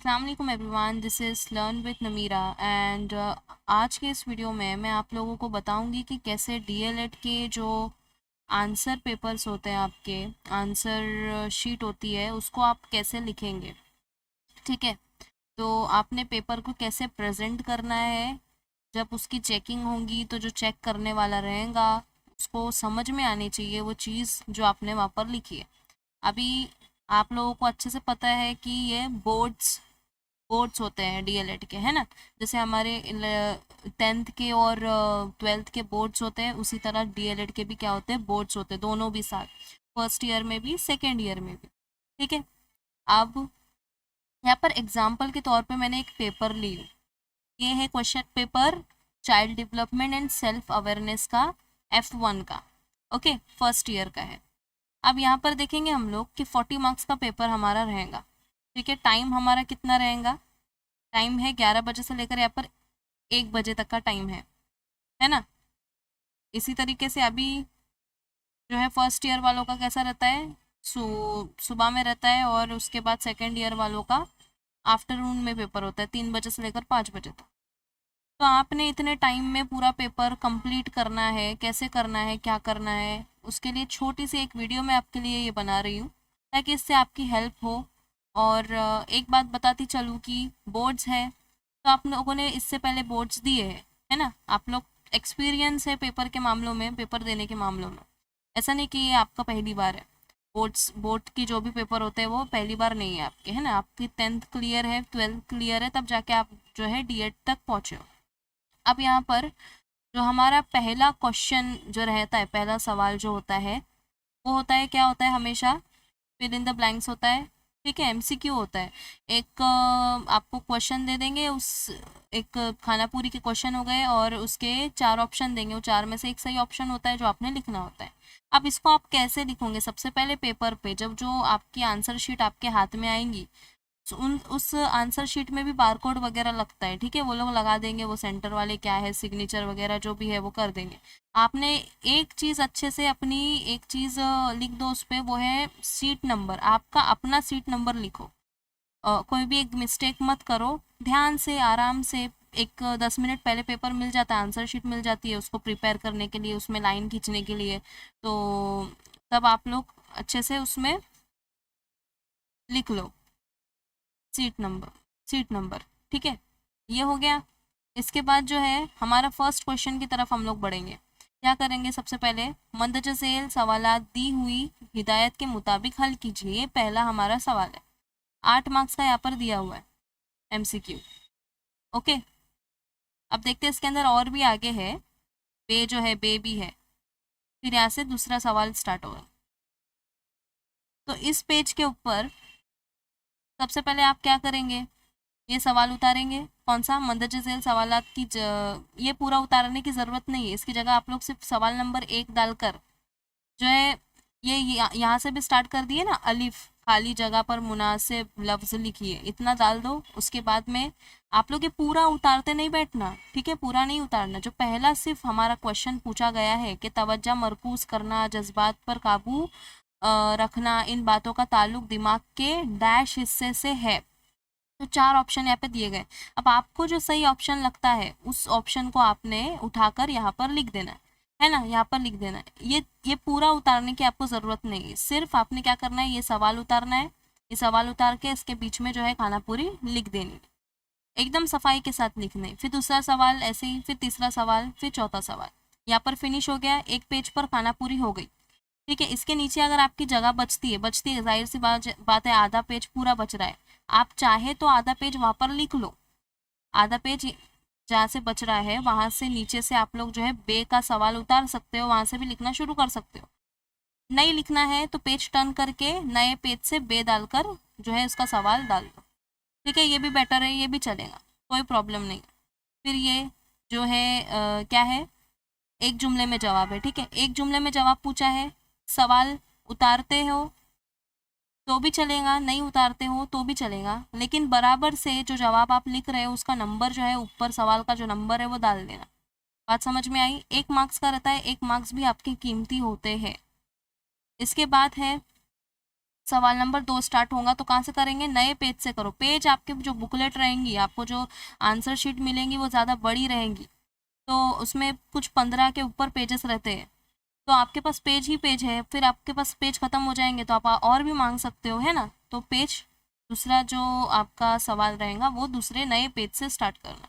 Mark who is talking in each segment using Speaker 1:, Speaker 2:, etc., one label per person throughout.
Speaker 1: अस्सलाम वालेकुम everyone, this is learn with Namira and आज के इस वीडियो में मैं आप लोगों को बताऊंगी कि कैसे डीएलएड के जो आंसर पेपर्स होते हैं, आपके आंसर शीट होती है, उसको आप कैसे लिखेंगे। ठीक है, तो आपने पेपर को कैसे प्रेजेंट करना है। जब उसकी चेकिंग होगी तो जो चेक करने वाला रहेगा उसको समझ में आनी चाहिए वो चीज़ जो आपने वहाँ पर लिखी है। अभी आप लोगों को अच्छे से पता है कि ये बोर्ड्स बोर्ड्स होते हैं डीएलएड के, है ना। जैसे हमारे 10th के और 12th के बोर्ड्स होते हैं, उसी तरह डीएलएड के भी क्या होते हैं, बोर्ड्स होते हैं, दोनों भी साथ, फर्स्ट ईयर में भी सेकेंड ईयर में भी। ठीक है, अब यहाँ पर एग्जाम्पल के तौर पे मैंने एक पेपर ली हूँ। ये है question paper child development and self awareness का, F1 का। ओके, फर्स्ट ईयर का है। अब यहाँ पर देखेंगे हम लोग कि 40 मार्क्स का पेपर हमारा रहेगा। ठीक है, टाइम हमारा कितना रहेगा, टाइम है 11 बजे से लेकर यहाँ पर 1 बजे तक का टाइम है ना। इसी तरीके से अभी जो है फर्स्ट ईयर वालों का कैसा रहता है, सुबह में रहता है, और उसके बाद सेकेंड ईयर वालों का आफ्टरनून में पेपर होता है, 3 बजे से लेकर 5 बजे तक। तो आपने इतने टाइम में पूरा पेपर कंप्लीट करना है, कैसे करना है, क्या करना है, उसके लिए छोटी सी एक वीडियो मैं आपके लिए ये बना रही हूँ ताकि इससे आपकी हेल्प हो। और एक बात बताती चलूँ कि बोर्ड्स है तो आप लोगों ने इससे पहले बोर्ड्स दिए हैं, है ना। आप लोग एक्सपीरियंस है पेपर के मामलों में, पेपर देने के मामलों में। ऐसा नहीं कि ये आपका पहली बार है। बोर्ड की जो भी पेपर होते हैं वो पहली बार नहीं है आपके, है ना। आपकी 10th क्लियर है, 12th क्लियर है, तब जाके आप जो है डीएड तक पहुँचे हो। अब यहाँ पर जो हमारा पहला क्वेश्चन जो रहता है, पहला सवाल जो होता है वो होता है, क्या होता है, हमेशा फिल इन द ब्लैंक्स होता है। ठीक है, एमसीक्यू होता है। एक आपको क्वेश्चन दे देंगे, उस एक खाना पूरी के क्वेश्चन हो गए और उसके 4 ऑप्शन देंगे, वो 4 में से एक सही ऑप्शन होता है जो आपने लिखना होता है। अब इसको आप कैसे लिखोगे, सबसे पहले पेपर पे जब जो आपकी आंसर शीट आपके हाथ में आएंगी, उस आंसर शीट में भी बारकोड वगैरह लगता है। ठीक है, वो लोग लगा देंगे, वो सेंटर वाले क्या है, सिग्नेचर वगैरह जो भी है वो कर देंगे। आपने एक चीज़ अच्छे से अपनी एक चीज़ लिख दो उस पर, वो है सीट नंबर। आपका अपना सीट नंबर लिखो, कोई भी एक मिस्टेक मत करो, ध्यान से आराम से। एक 10 मिनट पहले पेपर मिल जाता है, आंसर शीट मिल जाती है उसको प्रिपेयर करने के लिए, उसमें लाइन खींचने के लिए। तो तब आप लोग अच्छे से उसमें लिख लो सीट नंबर, सीट नंबर। ठीक है, ये हो गया। इसके बाद जो है हमारा फर्स्ट क्वेश्चन की तरफ हम लोग बढ़ेंगे। क्या करेंगे, सबसे पहले मंदरजा झेल सवालात दी हुई हिदायत के मुताबिक हल कीजिए, ये पहला हमारा सवाल है। 8 मार्क्स का यहाँ पर दिया हुआ है एमसीक्यू। ओके, अब देखते हैं इसके अंदर और भी आगे है, बे जो है बे भी है। फिर यहाँ से दूसरा सवाल स्टार्ट होगा। तो इस पेज के ऊपर सबसे पहले आप क्या करेंगे, ये सवाल उतारेंगे। कौन सा, मंदरजा झेल सवालात की ये पूरा उतारने की ज़रूरत नहीं है, इसकी जगह आप लोग सिर्फ सवाल नंबर 1 डालकर जो है ये यहाँ से भी स्टार्ट कर दिए ना, अलिफ खाली जगह पर मुनासिब लफ्ज लिखिए, इतना डाल दो। उसके बाद में आप लोग ये पूरा उतारते नहीं बैठना, ठीक है, पूरा नहीं उतारना। जो पहला सिर्फ हमारा क्वेश्चन पूछा गया है कि तवज्जो मरकूज करना, जज्बात पर काबू रखना, इन बातों का ताल्लुक दिमाग के डैश हिस्से से है। तो 4 ऑप्शन यहाँ पे दिए गए। अब आपको जो सही ऑप्शन लगता है उस ऑप्शन को आपने उठाकर यहाँ पर लिख देना है ना, यहाँ पर लिख देना है। ये पूरा उतारने की आपको ज़रूरत नहीं है, सिर्फ आपने क्या करना है, ये सवाल उतारना है। ये सवाल उतार के इसके बीच में जो है खाना पूरी लिख देनी, एकदम सफाई के साथ लिखने। फिर दूसरा सवाल ऐसे ही, फिर तीसरा सवाल, फिर चौथा सवाल। यहाँ पर फिनिश हो गया, एक पेज पर खाना पूरी हो गई। ठीक है, इसके नीचे अगर आपकी जगह बचती है, जाहिर सी बात है, आधा पेज पूरा बच रहा है। आप चाहे तो आधा पेज वहाँ पर लिख लो, आधा पेज जहाँ से बच रहा है वहाँ से नीचे से आप लोग जो है बे का सवाल उतार सकते हो, वहाँ से भी लिखना शुरू कर सकते हो। नहीं लिखना है तो पेज टर्न करके नए पेज से बे डालकर जो है उसका सवाल डाल दो। ठीक है, ये भी बेटर है, ये भी चलेगा, कोई प्रॉब्लम नहीं। फिर ये जो है क्या है, एक जुमले में जवाब है। ठीक है, एक जुमले में जवाब पूछा है, सवाल उतारते हो तो भी चलेगा, नहीं उतारते हो तो भी चलेगा, लेकिन बराबर से जो जवाब आप लिख रहे हो उसका नंबर जो है ऊपर सवाल का जो नंबर है वो डाल देना। बात समझ में आई, 1 मार्क्स का रहता है, 1 मार्क्स भी आपके कीमती होते हैं। इसके बाद है सवाल नंबर 2 स्टार्ट होगा तो कहाँ से करेंगे, नए पेज से करो। पेज आपके जो बुकलेट रहेंगी, आपको जो आंसर शीट मिलेंगी वो ज़्यादा बड़ी रहेंगी, तो उसमें कुछ 15 के ऊपर पेजेस रहते हैं, तो आपके पास पेज ही पेज है, फिर आपके पास पेज खत्म हो जाएंगे तो आप और भी मांग सकते हो, है ना। तो पेज दूसरा जो आपका सवाल रहेगा वो दूसरे नए पेज से स्टार्ट करना।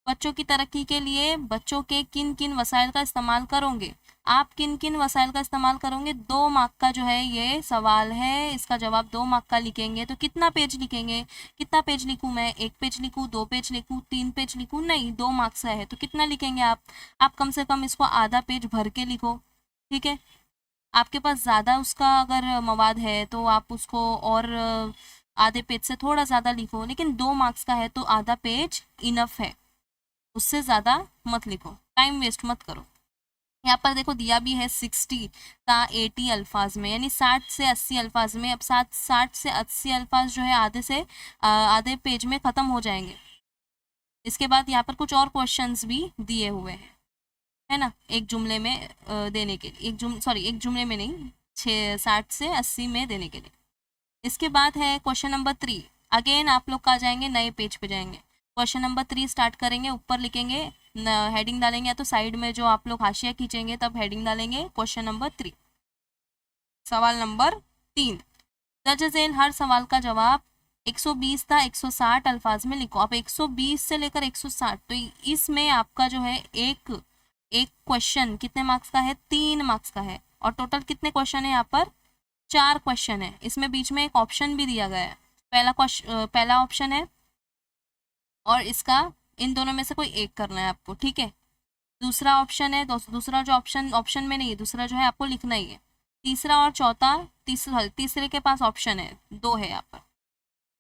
Speaker 1: बच्चों की तरक्की के लिए बच्चों के किन किन वसाइल का इस्तेमाल करोगे, आप किन किन वसाइल का इस्तेमाल करोगे। 2 मार्क का जो है ये सवाल है, इसका जवाब 2 मार्क का लिखेंगे तो कितना पेज लिखेंगे, कितना पेज लिखूं मैं, 1 पेज लिखूं, 2 पेज लिखूं, 3 पेज लिखूं, नहीं 2 मार्क्स का है तो कितना लिखेंगे आप कम से कम इसको आधा पेज भर के लिखो, ठीक है। आपके पास ज़्यादा उसका अगर मवाद है तो आप उसको और आधे पेज से थोड़ा ज़्यादा लिखो, लेकिन 2 मार्क्स का है तो आधा पेज इनफ है, उससे ज़्यादा मत लिखो, टाइम वेस्ट मत करो। यहाँ पर देखो दिया भी है 60 का 80 अल्फाज में, यानी 60 से 80 अल्फाज में। अब 60 से 80 अल्फाज जो है आधे पेज में ख़त्म हो जाएंगे। इसके बाद यहाँ पर कुछ और क्वेश्चंस भी दिए हुए हैं, है ना, एक जुमले में देने के लिए, एक जुमले में नहीं, 60 से 80 में देने के लिए। इसके बाद है क्वेश्चन नंबर 3। अगेन आप लोग कहाँ जाएंगे, नए पेज पे जाएंगे। क्वेश्चन नंबर 3 स्टार्ट करेंगे, ऊपर लिखेंगे, हेडिंग डालेंगे, या तो साइड में जो आप लोग हाशिया खींचेंगे तब हेडिंग डालेंगे क्वेश्चन नंबर 3। सवाल नंबर 3, दर्ज झेल हर सवाल का जवाब 120 था 160 अल्फाज में लिखो। अब 120 से लेकर 160, तो इसमें आपका जो है एक एक क्वेश्चन कितने मार्क्स का है, 3 मार्क्स का है, और टोटल कितने क्वेश्चन है यहाँ पर, 4 क्वेश्चन है। इसमें बीच में एक ऑप्शन भी दिया गया है, पहला ऑप्शन है, और इसका इन दोनों में से कोई एक करना है आपको, ठीक है। दूसरा ऑप्शन है, दूसरा जो ऑप्शन में नहीं है, दूसरा जो है आपको लिखना ही है। तीसरा और चौथा, तीसरे के पास ऑप्शन है, 2 है यहाँ पर।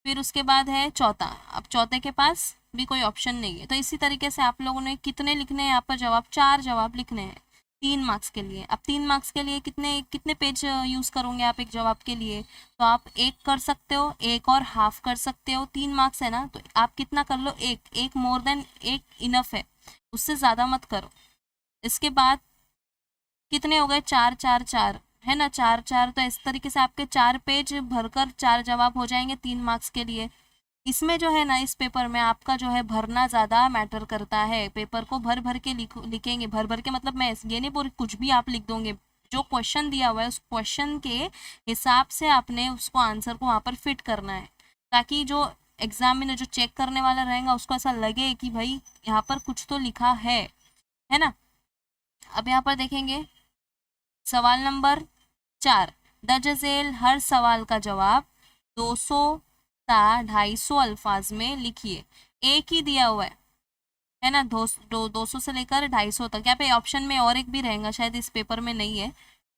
Speaker 1: फिर उसके बाद है चौथा, अब चौथे के पास भी कोई ऑप्शन नहीं है। तो इसी तरीके से आप लोगों ने कितने लिखने हैं यहाँ पर जवाब, 4 जवाब लिखने हैं 3 मार्क्स के लिए। अब 3 मार्क्स के लिए कितने कितने पेज यूज़ करोगे आप एक जवाब के लिए, तो आप एक कर सकते हो, एक और हाफ कर सकते हो। 3 मार्क्स है ना, तो आप कितना कर लो, एक मोर देन एक इनफ है, उससे ज़्यादा मत करो। इसके बाद कितने हो गए, 4 4 4, है ना, 4 4, तो इस तरीके से आपके 4 पेज भरकर 4 जवाब हो जाएंगे 3 मार्क्स के लिए। इसमें जो है ना, इस पेपर में आपका जो है भरना ज़्यादा मैटर करता है। पेपर को भर भर के लिखेंगे, भर भर के मतलब मैं ये नहीं बोल कुछ भी आप लिख दोगे, जो क्वेश्चन दिया हुआ है उस क्वेश्चन के हिसाब से आपने उसको आंसर को वहाँ पर फिट करना है, ताकि जो एग्जाम में जो चेक करने वाला रहेगा उसको ऐसा लगे कि भाई यहाँ पर कुछ तो लिखा है ना। अब यहाँ पर देखेंगे सवाल नंबर 4, दर्ज झेल हर सवाल का जवाब 200 ता 250 अल्फाज में लिखिए। एक ही दिया हुआ है ना, 200 से लेकर 250 तक। यहाँ पे ऑप्शन में और एक भी रहेगा, शायद इस पेपर में नहीं है,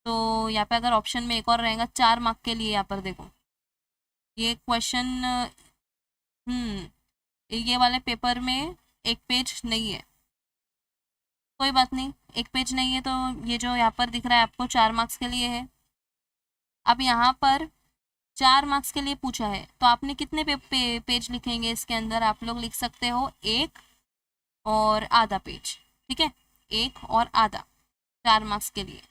Speaker 1: तो यहाँ पे अगर ऑप्शन में एक और रहेगा 4 मार्क के लिए, यहाँ पर देखो ये क्वेश्चन, ये वाले पेपर में एक पेज नहीं है, कोई बात नहीं, एक पेज नहीं है तो ये जो यहाँ पर दिख रहा है आपको 4 मार्क्स के लिए है। अब यहाँ पर 4 मार्क्स के लिए पूछा है तो आपने कितने पेज लिखेंगे इसके अंदर, आप लोग लिख सकते हो एक और आधा पेज, ठीक है, एक और आधा, 4 मार्क्स के लिए।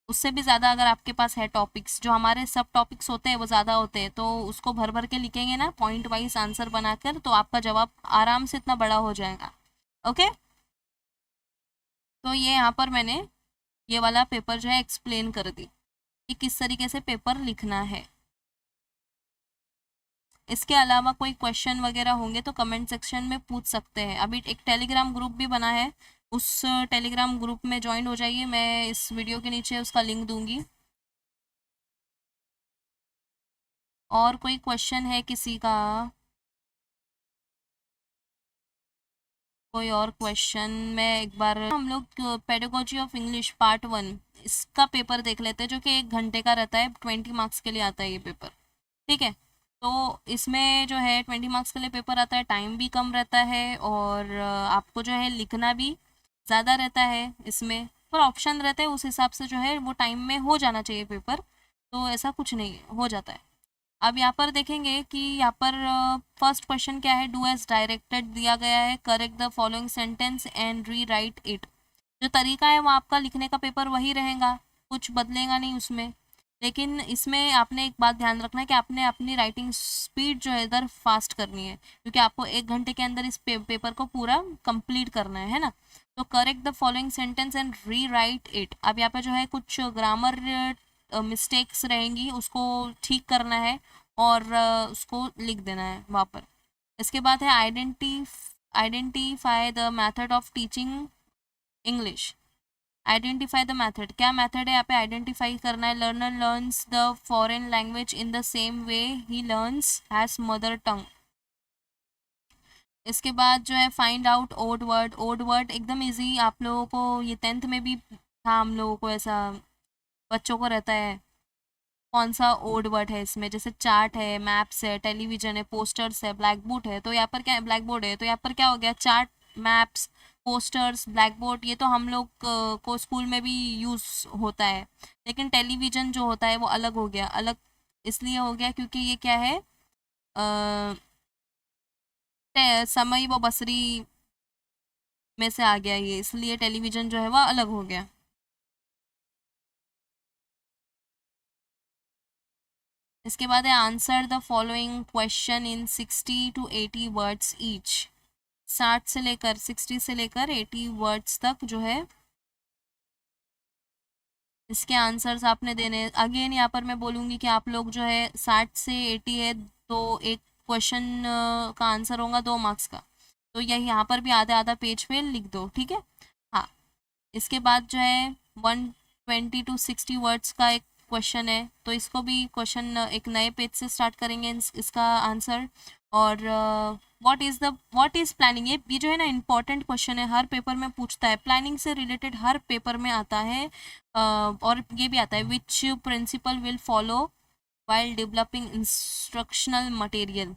Speaker 1: उससे भी ज़्यादा अगर आपके पास है टॉपिक्स, जो हमारे सब टॉपिक्स होते हैं वो ज़्यादा होते हैं, तो उसको भर भर के लिखेंगे ना पॉइंट वाइज आंसर बनाकर, तो आपका जवाब आराम से इतना बड़ा हो जाएगा। ओके, तो ये यहाँ पर मैंने ये वाला पेपर जो है एक्सप्लेन कर दी कि किस तरीके से पेपर लिखना है। इसके अलावा कोई क्वेश्चन वगैरह होंगे तो कमेंट सेक्शन में पूछ सकते हैं। अभी एक टेलीग्राम ग्रुप भी बना है, उस टेलीग्राम ग्रुप में ज्वाइन हो जाइए, मैं इस वीडियो के नीचे उसका लिंक दूंगी। और कोई क्वेश्चन है किसी का, कोई और क्वेश्चन, मैं एक बार हम लोग पेडागोजी ऑफ इंग्लिश पार्ट 1 इसका पेपर देख लेते हैं, जो कि 1 घंटे का रहता है, 20 मार्क्स के लिए आता है ये पेपर, ठीक है। तो इसमें जो है 20 मार्क्स के लिए पेपर आता है, टाइम भी कम रहता है, और आपको जो है लिखना भी ज़्यादा रहता है इसमें, पर ऑप्शन रहते हैं उस हिसाब से जो है वो टाइम में हो जाना चाहिए पेपर, तो ऐसा कुछ नहीं है, हो जाता है। अब यहाँ पर देखेंगे कि यहाँ पर फर्स्ट क्वेश्चन क्या है, डू एज डायरेक्टेड दिया गया है, correct the following sentence and re right it. जो तरीका है वो आपका लिखने का पेपर वही रहेगा, कुछ बदलेगा नहीं उसमें। लेकिन इसमें आपने एक बात ध्यान रखना है कि आपने अपनी राइटिंग स्पीड जो है इधर फास्ट करनी है, क्योंकि आपको 1 घंटे के अंदर इस पेपर को पूरा कंप्लीट करना है ना। तो correct the following sentence and re right it. अब यहाँ पे जो है कुछ ग्रामर मिस्टेक्स रहेंगी, उसको ठीक करना है और उसको लिख देना है वहाँ पर। इसके बाद है identify the method of teaching English. Identify the method, क्या मेथड है यहाँ पे आइडेंटिफाई करना है। Learner learns the foreign language in the same way he learns has mother tongue. इसके बाद जो है find out odd word. Odd word एकदम इजी, आप लोगों को ये 10th में भी था, हम लोगों को ऐसा बच्चों को रहता है कौन सा ओड वर्ड है इसमें। जैसे चार्ट है, मैप्स है, टेलीविजन है, पोस्टर्स है, ब्लैक बोर्ड है। तो यहाँ पर क्या है, ब्लैक बोर्ड है तो यहाँ पर क्या हो गया, chart, maps, posters, black board, ये तो हम लोग को स्कूल में भी यूज़ होता है। लेकिन टेलीविजन जो होता है वो अलग हो गया। अलग इसलिए हो गया क्योंकि ये क्या है, समय व बसरी में से आ गया ये, इसलिए टेलीविजन जो है वह अलग हो गया। इसके बाद है answer the following question in 60 to 80 words each. 60 से लेकर 80 वर्ड्स तक जो है इसके आंसर्स आपने देने। अगेन यहाँ पर मैं बोलूँगी कि आप लोग जो है 60 से 80 है तो एक क्वेश्चन का आंसर होगा 2 मार्क्स का, तो यही यहाँ पर भी आधा आधा पेज पे लिख दो, ठीक है। हाँ, इसके बाद जो है 120 to 60 वर्ड्स का एक क्वेश्चन है, तो इसको भी क्वेश्चन एक नए पेज से स्टार्ट करेंगे इसका आंसर। और व्हाट इज़ प्लानिंग, ये जो है ना इंपॉर्टेंट क्वेश्चन है, हर पेपर में पूछता है, प्लानिंग से रिलेटेड हर पेपर में आता है। और ये भी आता है which principle will follow while developing instructional material.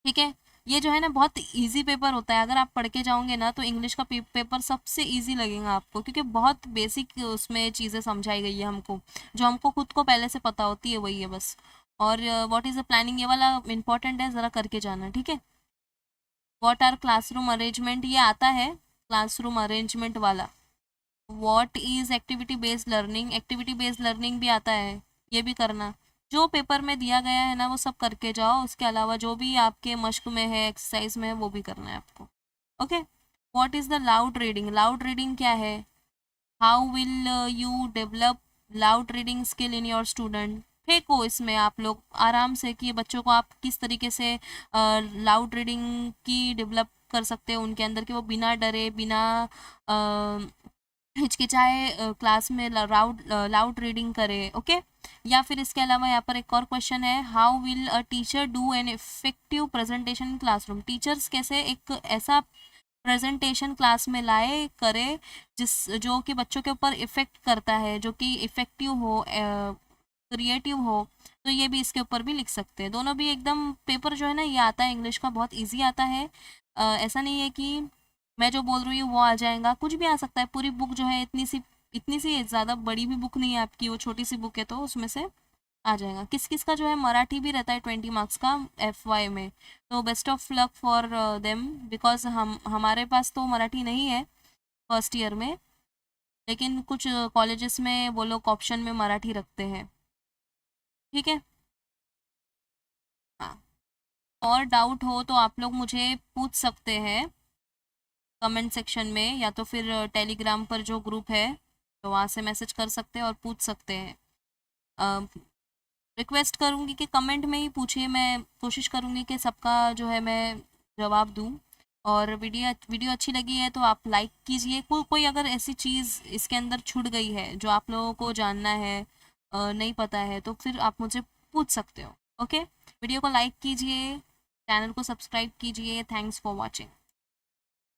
Speaker 1: ठीक है, ये जो है ना बहुत इजी पेपर होता है, अगर आप पढ़ के जाओगे ना तो इंग्लिश का पेपर सबसे इजी लगेगा आपको, क्योंकि बहुत बेसिक उसमें चीज़ें समझाई गई है हमको, जो हमको खुद को पहले से पता होती है वही है बस। और व्हाट इज़ द प्लानिंग, ये वाला इंपॉर्टेंट है, ज़रा करके जाना, ठीक है। व्हाट आर क्लासरूम अरेंजमेंट, ये आता है क्लासरूम अरेंजमेंट वाला। What is activity based learning, activity based learning भी आता है, ये भी करना। जो पेपर में दिया गया है ना वो सब करके जाओ, उसके अलावा जो भी आपके मश्क में है, एक्सरसाइज में है, वो भी करना है आपको। Okay, what is the loud reading, loud reading क्या है। How will you develop loud reading skill in your student. फेंको इसमें आप लोग आराम से कि बच्चों को आप किस तरीके से लाउड रीडिंग की डेवलप कर सकते हो उनके अंदर, कि वो बिना डरे, बिना हिचकिचाए क्लास में लाउड लाउड रीडिंग करे। ओके, या फिर इसके अलावा यहाँ पर एक और क्वेश्चन है, how will a teacher do an effective presentation in classroom. Teachers कैसे एक ऐसा प्रेजेंटेशन क्लास में लाए, करे जो कि बच्चों के ऊपर इफेक्ट करता है, जो कि इफेक्टिव हो, क्रिएटिव हो। तो ये भी इसके ऊपर भी लिख सकते हैं। दोनों भी एकदम पेपर जो है ना ये आता है इंग्लिश का, बहुत इजी आता है। ऐसा नहीं है कि मैं जो बोल रही हूँ वो आ जाएगा, कुछ भी आ सकता है। पूरी बुक जो है इतनी सी ज़्यादा बड़ी भी बुक नहीं है आपकी, वो छोटी सी बुक है, तो उसमें से आ जाएगा। किस किस का जो है मराठी भी रहता है 20 मार्क्स का FY में, तो best of luck for them, because हमारे पास तो मराठी नहीं है फर्स्ट ईयर में, लेकिन कुछ कॉलेजेस में वो लोग ऑप्शन में मराठी रखते हैं, ठीक है। हाँ, और डाउट हो तो आप लोग मुझे पूछ सकते हैं कमेंट सेक्शन में, या तो फिर टेलीग्राम पर जो ग्रुप है तो वहाँ से मैसेज कर सकते हैं और पूछ सकते हैं। रिक्वेस्ट करूँगी कि कमेंट में ही पूछिए, मैं कोशिश करूँगी कि सबका जो है मैं जवाब दूँ। और वीडियो अच्छी लगी है तो आप लाइक कीजिए। कोई अगर ऐसी चीज़ इसके अंदर छूट गई है जो आप लोगों को जानना है, नहीं पता है, तो फिर आप मुझे पूछ सकते हो। ओके, वीडियो को लाइक कीजिए, चैनल को सब्सक्राइब कीजिए। Thanks for watching.